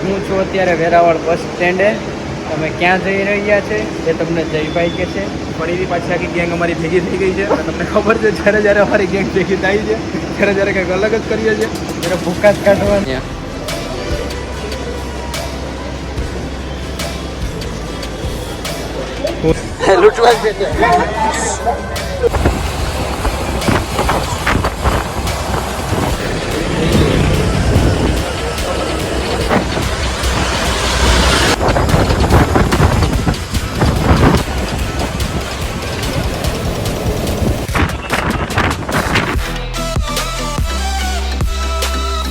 હું છું અત્યારે વેરાવળ બસ સ્ટેન્ડે. તમે ક્યાં જઈ રહ્યા છે એ તમને જયભાઈ કે છે. ફરીથી પાછી આખી ગેંગ અમારી ભેગી થઈ ગઈ છે. તમને ખબર છે જ્યારે જ્યારે અમારી ગેંગ ભેગી થાય છે ત્યારે જ્યારે કંઈક અલગ જ કરીએ છીએ. ત્યારે ભૂકા જ કાઢવાની. લૂંટવા જ છે.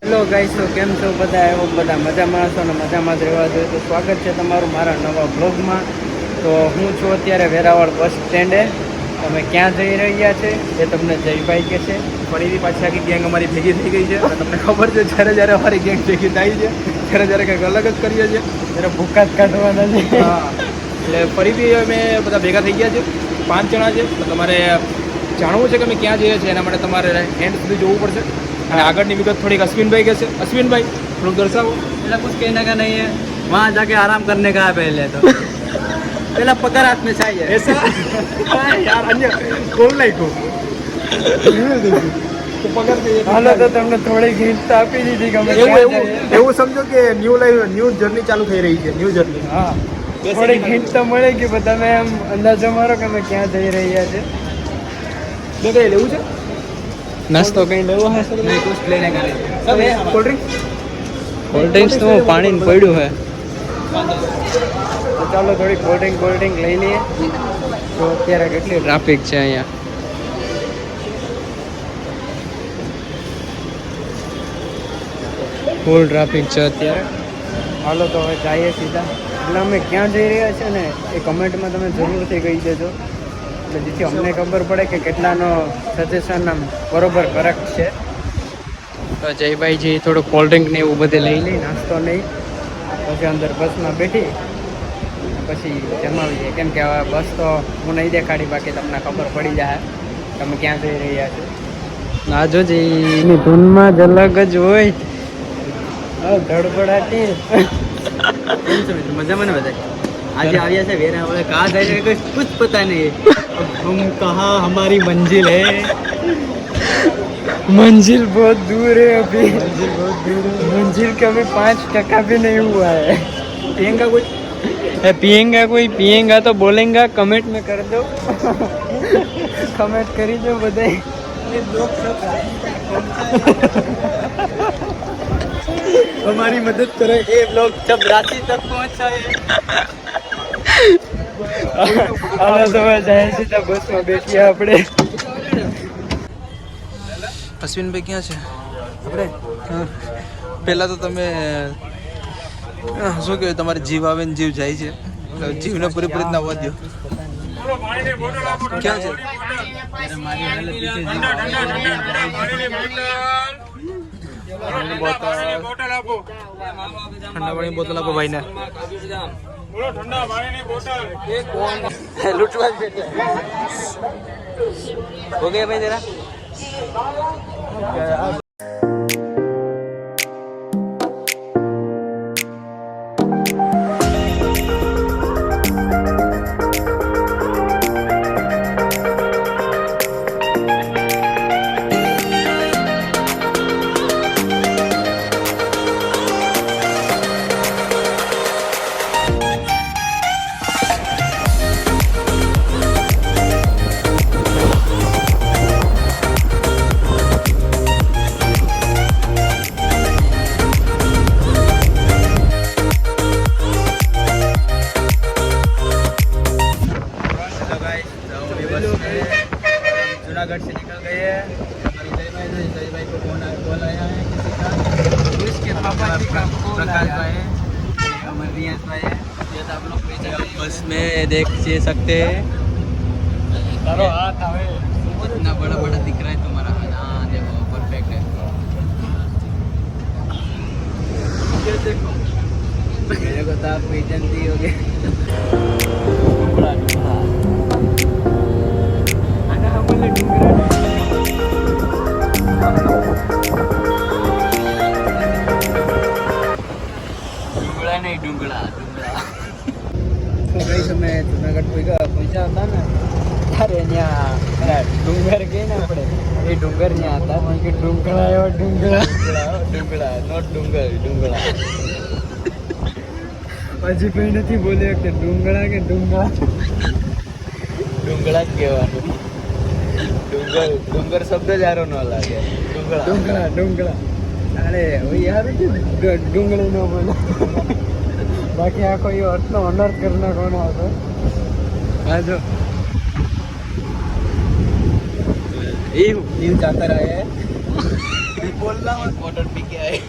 હેલો ગાઈસ, તો કેમ છો બધા? એવો બધા મજામાં હશો અને મજામાં જ રહેવા જોઈએ. તો સ્વાગત છે તમારું મારા નવા બ્લોગમાં. તો હું છું અત્યારે વેરાવળ બસ સ્ટેન્ડે. તમે ક્યાં જઈ રહ્યા છે એ તમને જયભાઈ કે છે. ફરીથી પાછી આખી ગેંગ અમારી ભેગી થઈ ગઈ છે. તમને ખબર છે જ્યારે જ્યારે અમારી ગેંગ ભેગી થાય છે ત્યારે જ્યારે કંઈક અલગ જ કરીએ છીએ. ત્યારે ભૂકા જ કાઢવાના છે. હા, એટલે ફરીથી અમે બધા ભેગા થઈ ગયા છે. 5 જણા છે. તો તમારે જાણવું છે કે અમે ક્યાં જઈએ છીએ એના માટે તમારે એન્ડ સુધી જોવું પડશે. અને આગળની વિગત થોડીક અશ્વિનભાઈ કહે છે. અશ્વિનભાઈ થોડુંક દર્શાવો. ऐसा कुछ कहने का नहीं है, वहाँ जाके आराम करने का है पहले तो. पहला पकड़ हाथ में चाहिए. ऐसा यार अन्य બોલ નાખ્યો તો પગાર દઈએ. હાલો તો તમને થોડીક હિન્ટ આપી દીધી કે અમે ક્યાં જઈએ. એવું સમજો કે ન્યૂ જર્ની ચાલુ થઈ રહી છે. New journey. હા, થોડીક હિન્ટ તો મળે કે તમે એમ અંદાજો મારો કે અમે ક્યાં જઈ રહ્યા છે. બે કઈ લેવું છે? નાસ્તો કઈ લેવો હે? નહીં, કુછ લેને કા નહીં. Cold drink? કોલ્ડ ડ્રિંક્સ તો પાણી પડ્યું હે. તો ચાલો થોડી કોલ્ડ ડ્રિંક લઈ લઈએ. તો અત્યારે કેટલી ટ્રાફિક છે અહીંયા. ફૂલ ટ્રાફિક છે અત્યારે. હાલો તો હવે જઈએ સીધા. એટલે અમે ક્યાં જઈ રહ્યા છે ને એ કમેન્ટમાં તમે જરૂરથી કહી દેજો, એટલે જેથી અમને ખબર પડે કે કેટલાનો સજેશન આમ બરોબર કરેક્ટ છે. તો જયભાઈજી થોડું કોલ્ડ ડ્રિંક ને એવું બધે લઈ લઈ, નાસ્તો નહીં, પછી અંદર બસમાં બેઠી પછી જમાવીએ. કેમ કે હવે બસ તો હું નહીં દેખાડી, બાકી તમને ખબર પડી જાય તમે ક્યાં જઈ રહ્યા છો. ના જોજે એની ધૂનમાં જ અલગ જ હોય. ધડબડાટી. મજામાં ને બધા? આજે આવ્યા છે વેરાવળ. કहाँ જાય છે कुछ पता नहीं है. हम कहाँ, हमारी मंजिल है. मंजिल बहुत दूर है अभी. मंजिल बहुत दूर है. मंजिल का अभी 5% भी नहीं हुआ है. पियेंगा कुछ? पियेंगा कोई? पियेंगा तो बोलेंगा. कमेंट में कर दो. कमेंट કરી દો બધાય. हमारी मदद करे. ये ब्लॉग जब रांची तक पहुंचा है. હાલો તો જાય સીધા બસમાં બેઠીએ આપણે. અશ્વિનભાઈ ક્યાં છે આપણે? પહેલાં તો તમે શું કહેવાય, તમારે જીવ આવે ને જીવ જાય છે. જીવને પૂરેપૂરી ના હોવા દો. ક્યાં છે? મારી હાલત ઠંડા પાણી બોટલ આપો ભાઈને. લૂંટવા જ બેઠા. હો ગયા ભાઈ જરા. जूनागढ़ से निकल गए हैं. जयभाई को कॉल आया है किसी का. इसके पापा जी का प्रकाश भाई है, अमररियाज भाई है. ये आप लोग बस में देख सकते हैं. करो हाथ आवे. इतना बड़ा बड़ा दिख रहा है तुम्हारा. हाँ देखो, परफेक्ट है. ये देखो, मेरे को तो आप पहचानती होगे. ડુંગળા નહીં ડુંગળા તો કઈ સમયે જુનાગઢ પૈસા હતા ને ત્યારે ત્યાં ડુંગર કહીએ ને આપણે એ ડુંગર ત્યાં હતા પણ કે ડુંગળા એવા ડુંગળા નોટ ડુંગળા હજી કોઈ નથી બોલ્યો કે ડુંગળા કે ડુંગળા ડુંગળા જ કહેવાનું ડુંગર શબ્દ જ સારો ન લાગે ડુંગળા અરે યાર ડુંગળી ન બોલે બાકી આખો એ અર્થનો અનર્થ કરી નાખવાનો હતો હા જો દીવ जाकर आए हैं बोलना मत ऑर्डर पी के आए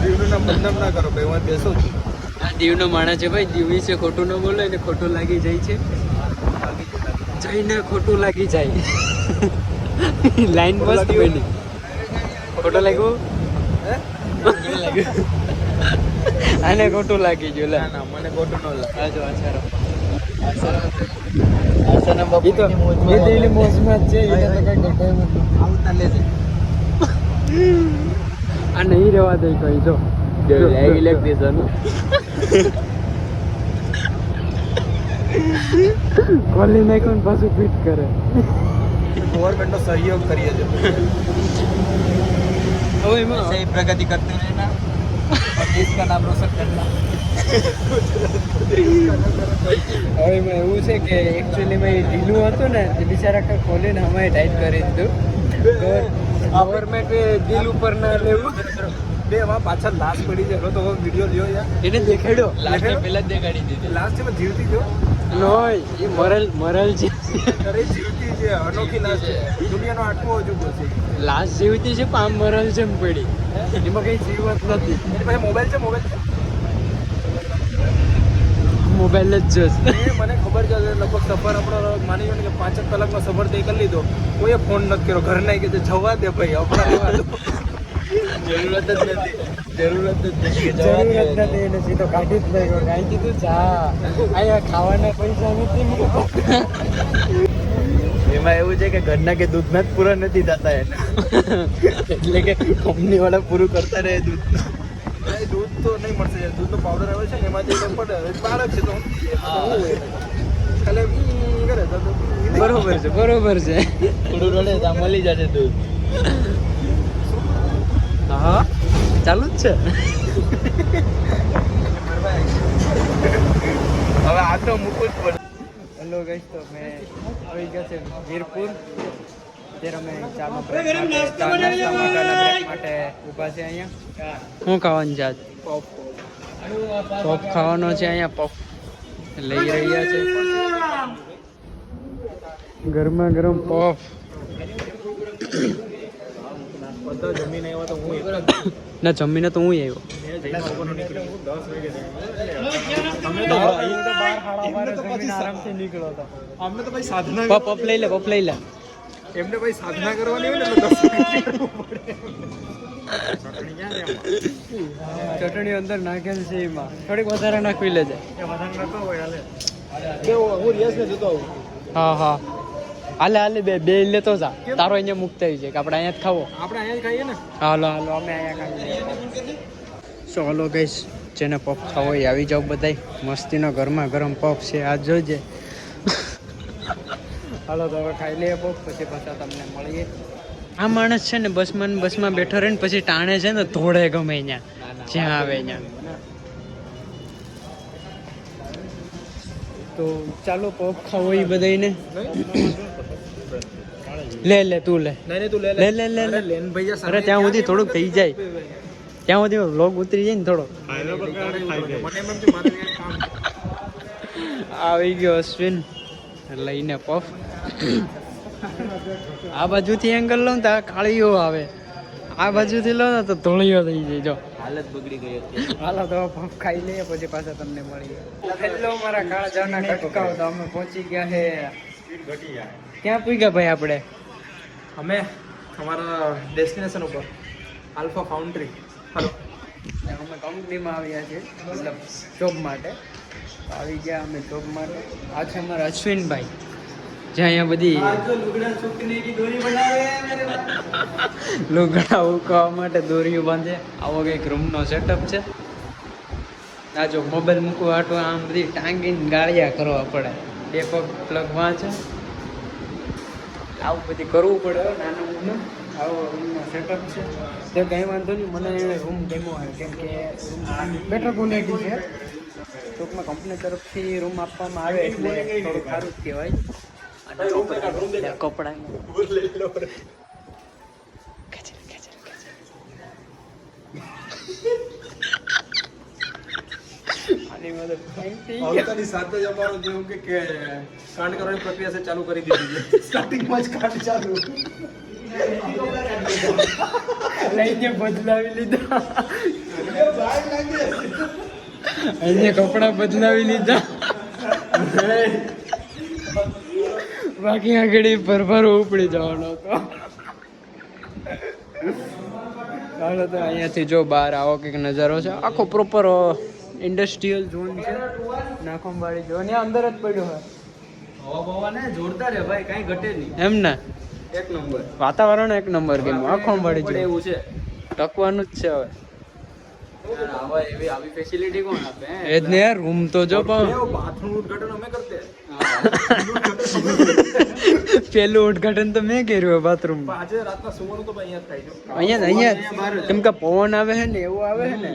દીવનું નામ બદનામ ના કરો ભાઈ હું બેસો આ દીવનો માણસ છે ભાઈ દીવ વિશે ખોટું ન બોલે ને ખોટું લાગી જાય છે જઈને ખોટું લાગી જાય લાઈન બસ બની ખોટું લાગ્યું આને ખોટું લાગી ગયું લે ના મને ખોટું ન લાગે આ જો આચારો આસના બાપુ એ તો એની મોજમાં જ છે એને તો કઈ ઘટાય નથી આવતા લેજે આ નહીં રહેવા દે કઈ જો ઇલેક્ટ્રિશિયન ખોલી નાખ્યું ને પાછું ફિટ કરે गवर्नमेंट નો सहयोग કરીએ છે હવે એમાં सही प्रगति करते रहना और देश का नाम रोशन करना હવે એમાં એવું છે કે એકચ્યુઅલીમાં એ ઢીલું હતું ને તે બિચારા કંઈ ખોલીને અમે ટાઈટ કરી દીધું ગવર્મેન્ટ દિલ ઉપર ના લેવું બે એમાં પાછળ લાશ પડી છે તો વિડીયો લ્યો યાર એને દેખાડ્યો લાસ્ટ પહેલા જ દેખાડી દીધી લાસ્ટ એમાં જીવતી જો નોય એ મરલ છે અરે જીવતી છે અનોખી લાશ છે દુનિયાનો આઠમો અજુબો છે લાસ્ટ જીવતી છે પણ આમ મરલ છે એમ પડી એમાં કઈ જીવત નથી એની પાસે મોબાઈલ છે મોબાઈલ જ જોશે એ મને ખબર છે લગભગ સફર આપણો માની લો ને કે 5 કલાકનો સફર તે કરી લીધો કોઈએ ફોન નથી કર્યો ઘર નહીં કે જવા દે ભાઈ આપણા લેવા દો જરૂરત જ નથી એને સીધો કાઢી જ લઈ ગયો કાંઈ કીધું જા અહીંયા ખાવાના પૈસા નથી એમાં એવું છે કે ઘરના કે દૂધના જ પૂરા નથી થતા એને એટલે કે કંપની વાળા પૂરું કરતા રહે દૂધ તો નહીં મળશે દૂધનો પાવડર આવે છે ને એમાંથી પડે બાળક છે તો ખાલી કરે બરોબર છે થોડું રડે તો મળી જશે દૂધ હા ચાલુ જ છે હવે આ તો મૂકવું જ પડે હેલો ગાઈસ તો મેં આવી ગયા છે વીરપુર અત્યારે અમે ચાનો બ્રેક માટે ઊભા છે અહીંયા શું ખાવાનું છે આજ પફ ખાવાનો છે અહીંયા પફ લઈ રહ્યા છે ગરમા ગરમ પફ બધા જમીન આવ્યા તો હું ના જમીને તો હું આવ્યો આરામથી નીકળો હતો અમને તો ભાઈ સાધના પફ લઈ લે એમને ભાઈ સાધના કરવાની હોય ને ચટણી અંદર નાખેલ છે એમાં થોડીક વધારે નાખવી લેજે હું રિયાઝ ને જતો આવું હા હાલે બે લેતો જા તારો અહીંયા મુક્ત થઈ છે કે આપણે અહીંયા જ ખાવો આપણે અહીંયા જ ખાઈએ ને હાલો અમે અહીંયા ખાઈએ ચાલો ગઈશ જેને પફ ખાવો હોય આવી જાવ બધાય મસ્તીનો ગરમા ગરમ પફ છે આ જોઈજે હાલો તો હવે ખાઈ લઈએ પફ પછી પાછા તમને મળીએ આ માણસ છે ને બસમાં બેઠો રહે ને પછી ટાણે છે ને ધોળે ગમે ત્યાં જ્યાં આવે ત્યાં તો ચાલો પફ ખાવો એ બધાને લે તું લે લેન ભાઈ અરે ત્યાં સુધી થોડુંક થઈ જાય ત્યાં સુધી વ્લોગ ઉતરી જાય ને થોડો આવી ગયો અશ્વિન લઈને પફ આ બાજુથી એંગલ લો ને તો કાળીઓ આવે આ બાજુથી લો ને તો ધોળીઓ થઈ જાય જો હાલત બગડી ગઈ હતી હાલો તો પફ ખાઈ લઈએ પછી પાછા તમને મળીએ હેલો મારા કાળા જાવના કટકાઓ તો અમે પહોંચી ગયા છે ક્યાં પૂગ્યા ભાઈ આપણે અમે અમારા ડેસ્ટિનેશન ઉપર આલ્ફા ફાઉન્ડ્રી હાલો અમે કંપનીમાં આવ્યા છીએ મતલબ જોબ માટે આવી ગયા અમે જોબ માટે આ છે અમારા અશ્વિનભાઈ અહીંયા બધી લુગડા સુકની की डोरी बनावे मेरे भाई લુગડા ઉકાવવા માટે દોરીઓ બાંધે. આવો કંઈક રૂમનો સેટઅપ છે. આ જો મોબાઈલ મૂકવા હાટું આમ બધી ટાંગીને ગાળિયા કરવા પડે. બે પગ પ્લગ વાંચે આવું બધી કરવું પડે. નાનું મોટું આવો રૂમનો સેટઅપ છે. તે કંઈ વાંધો નહીં, મને રૂમ ગમ્યો હોય કેમ કે બેટર ક્વોલિટી છે. ટૂંકમાં કંપની તરફથી રૂમ આપવામાં આવે એટલે થોડું સારું જ કહેવાય. અને કપડાં આવતાની સાથે જ અમારો જેવું કે કાંડ કરવાની પ્રક્રિયા છે ચાલુ કરી દીધી છે. સ્ટાર્ટિંગમાં જ કાંડ ચાલુ લઈને બદલાવી લીધા. અહીંયા કપડા બદલાવી લીધા. બાકી આગળ ભરભરો ઉપડી જવાનો હતો. ચાલો તો અહીંયાથી જો બહાર આવો કંઈક નજારો છે. આખો પ્રોપર ઇન્ડસ્ટ્રીયલ ઝોન છે. નાખોમવાળી ઝોન ત્યાં અંદર જ પડ્યો હોય. હવા બવા ને જોરદાર હે ભાઈ, કાંઈ ઘટે નહીં. એમ ને એક નંબર વાતાવરણ એક નંબર ગયું. આખોમવાળી ઝોન એવું છે. ટકવાનું જ છે હવે. આવા એવી આવી ફેસિલિટી કોણ આપે? એ જ ને યાર, રૂમ તો જો પણ બાથરૂમ ઉદ્ઘાટન અમે કરતે. પેલું ઉદ્ઘાટન તો મેં કર્યું બાથરૂમ. આજે રાતના સુવાનું તો ભાઈ અહીંયા જ થાય છે. અહીંયા કેમ કે પવન આવે છે ને એવું આવે છે ને,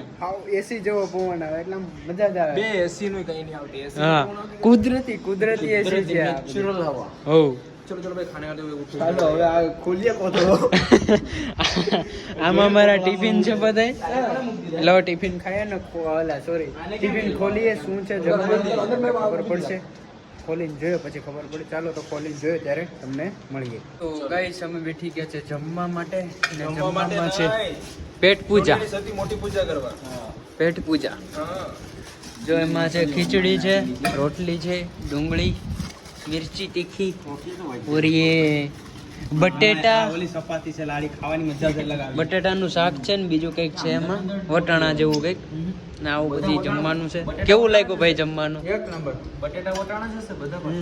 એસી જેવો પવન આવે એટલે આમ મજા જ આવે. બે એસી નું કઈ નહીં આવતી. એસી હા, કુદરતી એસી છે આ. નેચરલ હવા. હો ચલો ચલો ભાઈ, ખાને વાળે ઉઠો. ચાલો હવે આ ખોલીએ કોથળો. આમાં મારા ટિફિન છે બધાય. લો ટિફિન ખાઈએ ને સોરી ટિફિન ખોલીએ શું છે જમવાનું ખબર પડશે. ખોલીને જોયો પછી ખબર પડે. ચાલો તો ખોલીને જોયો ત્યારે તમને મળીએ. તો ગાઈસ અમે બેઠી ગયા છે જમવા માટે. અને જમવામાં છે પેટ પૂજા. સૌથી મોટી પૂજા કરવા. પેટ પૂજા. હા. જો એમાં છે ખીચડી છે, રોટલી છે, ડુંગળી, મિર્ચી તીખી, પૂરી, બટેટા, ઓલી ચપાતી છે લાડી, ખાવાની મજા જ અલગ આવે. બટેટાનું શાક છે ને બીજું કંઈક છે એમાં વટાણા જેવું કંઈક ને આવું બધી જમવાનું છે. કેવું લાગ્યું ભાઈ જમવાનું? એક નંબર. બટેટા વટાણા જ હશે બધા પાસે.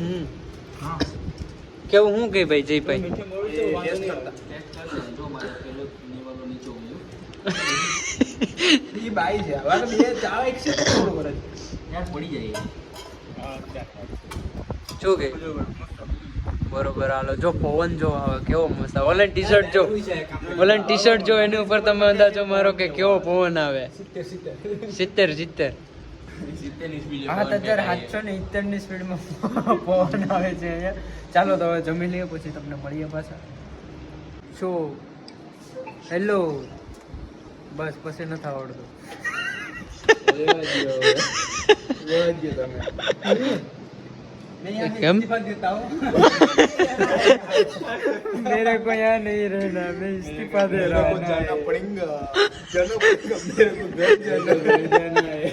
હા. કેવું શું કહે ભાઈ જયભાઈ? ટેસ્ટ કરતા. જો મારે પેલો નીવાલો નીચો ગયો. ઈ બાઈ છે. હવે બે ચાવ એક છે થોડું કરે. યાર પડી જાય. હા, શું કે બરોબર. હાલો જો પવન જો આવે કેવો મસ્ત. ઓલા ટી શર્ટ જો, ઓલા ટી શર્ટ જો, એની ઉપર તમે અંદાજો મારો કે કેવો પવન આવે. 70 7,770 ની સ્પીડમાં પવન આવે છે અહીંયા. ચાલો તો હવે જમી લઈએ પછી તમને મળીએ પાછા. શું હેલો બસ પછી નથી આવડતું. કેમ मेरे को यहाँ नहीं रहना, मैं इस्तीफा दे रहा हूँ. जाना पड़ेगा, जाना पड़ेगा, मेरे को घर जाना है.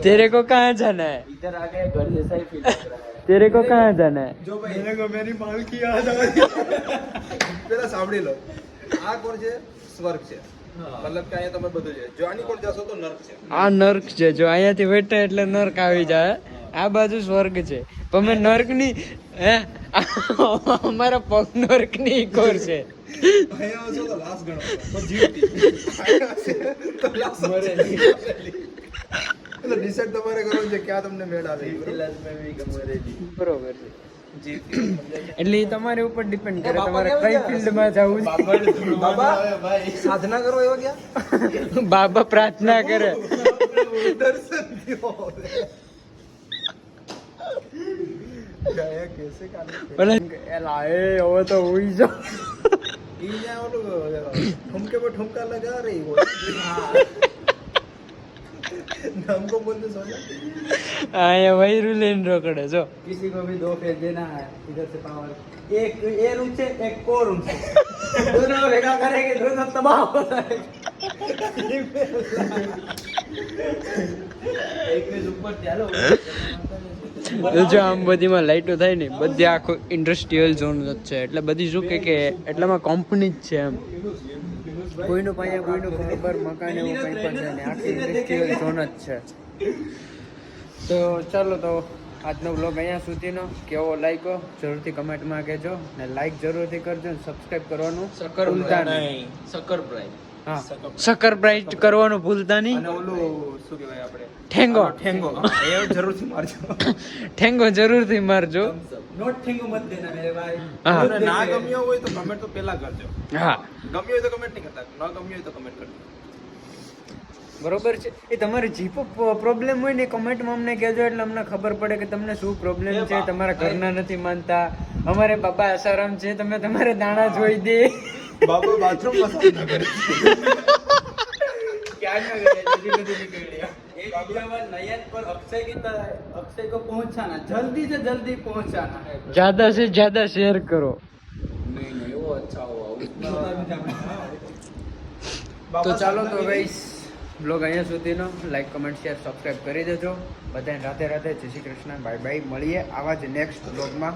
तेरे को कहाँ जाना है? इधर आ गए घर जैसा ही फील लग रहा है. तेरे को कहाँ जाना है? जो भाई मेरे को मेरी माल की याद आ गई. પેલા સાંભળી લો, આ કોણ છે? સ્વર્ગ છે. મતલબ કે અહીંયા તમે બધું છે. જો આની કોણ જશો તો નર્ક છે. આ નર્ક છે. જો અહીંયાથી બેઠા એટલે નર્ક આવી જાય. આ બાજુ સ્વર્ગ છે. પણ મેં નર્ક ની હે અમારા પગ નર્ક ની કોર છે. અહીંયા આવશો તો લાશ ગણો તો જીવતી. તો લાશ મરે નહીં. એટલે ડિસાઈડ તમારે કરવાનું છે ક્યાં તમને મેળ આવે. લાશ મે ભી ગમરેલી. બરોબર છે. જીવતી. એટલે એ તમારી ઉપર ડિપેન્ડ કરે તમારે કઈ ફિલ્ડમાં જવું છે. બાબા સાધના કરો એવા ક્યાં? બાબા પ્રાર્થના કરે. દર્શન થયો. ગયા કેસે કાલે. એલા એ હવે તો હોઈ જાવ. ઈ જ્યાં ઓલું ઠુમકે પર ઠુમકા લગા રહી હો. नाम को बोलते सोना. અહીંયા વૈરું લઈને રોકડે જો. किसी को भी 2 फेस देना है इधर से पावर. एक ये रूम से एक को रूम से दोनों भेगा करेंगे दोनों तबाह हो जाएंगे. एक में ऊपर ચાલો. જો આમ બધીમાં લાઈટો થાય ને બધી આખો ઇન્ડસ્ટ્રીયલ ઝોન જ છે. એટલે બધી શું કે એટલામાં કંપની જ છે એમ. કોઈનું પાયા કોઈનું ખબર મકાન એવું કંઈ પણ છે ને આખી ઇન્ડસ્ટ્રીયલ ઝોન જ છે. તો ચાલો તો આજનો વ્લોગ અહીંયા સુધીનો કેવો લાગ્યો જરૂરથી કમેન્ટમાં કહેજો ને લાઈક જરૂરથી કરજો ને સબસ્ક્રાઇબ કરવાનું ભૂલતા નહીં. હા સબસ્ક્રાઇબ કરવાનું ભૂલતા નહીં. અને ઓલું શું કહેવાય આપણે ઠેંગો એ જરૂરથી મારજો. ઠેંગો જરૂરથી મારજો. નોટ થેંગો મત દેના મેરે ભાઈ. હા. અને ના ગમ્યો હોય તો કમેન્ટ તો પહેલા કરજો. હા ગમ્યો હોય તો કમેન્ટ નહીં કરતા, ન ગમ્યો હોય તો કમેન્ટ કરજો. બરોબર છે. એ તમારે જે પ્રોબ્લેમ હોય ને કમેન્ટમાં અમને કહેજો એટલે અમને ખબર પડે કે તમને શું પ્રોબ્લેમ છે. તમારા ઘરના નથી માનતા, અમારે બાબા આસારામ છે, તમે તમારે દાણા જોઈ દે. બાબા બાથરૂમ મસાજ ન કરે. क्या न करे जल्दी जल्दी निकल लिया. एक वीडियो में नयन पर अक्षय की तरह अक्षय को पहुंचाना, जल्दी से जल्दी पहुंचाना है. ज्यादा से ज्यादा शेयर करो. नहीं नहीं वो अच्छा हुआ. તો ચાલો તો ગાઈસ બ્લોગ અહીંયા સુધીનો લાઈક કમેન્ટ શેર સબસ્ક્રાઇબ કરી દેજો. બધાને રાધે રાધે, જય શ્રી કૃષ્ણ, બાય બાય. મળીએ આવા જ નેક્સ્ટ બ્લોગમાં.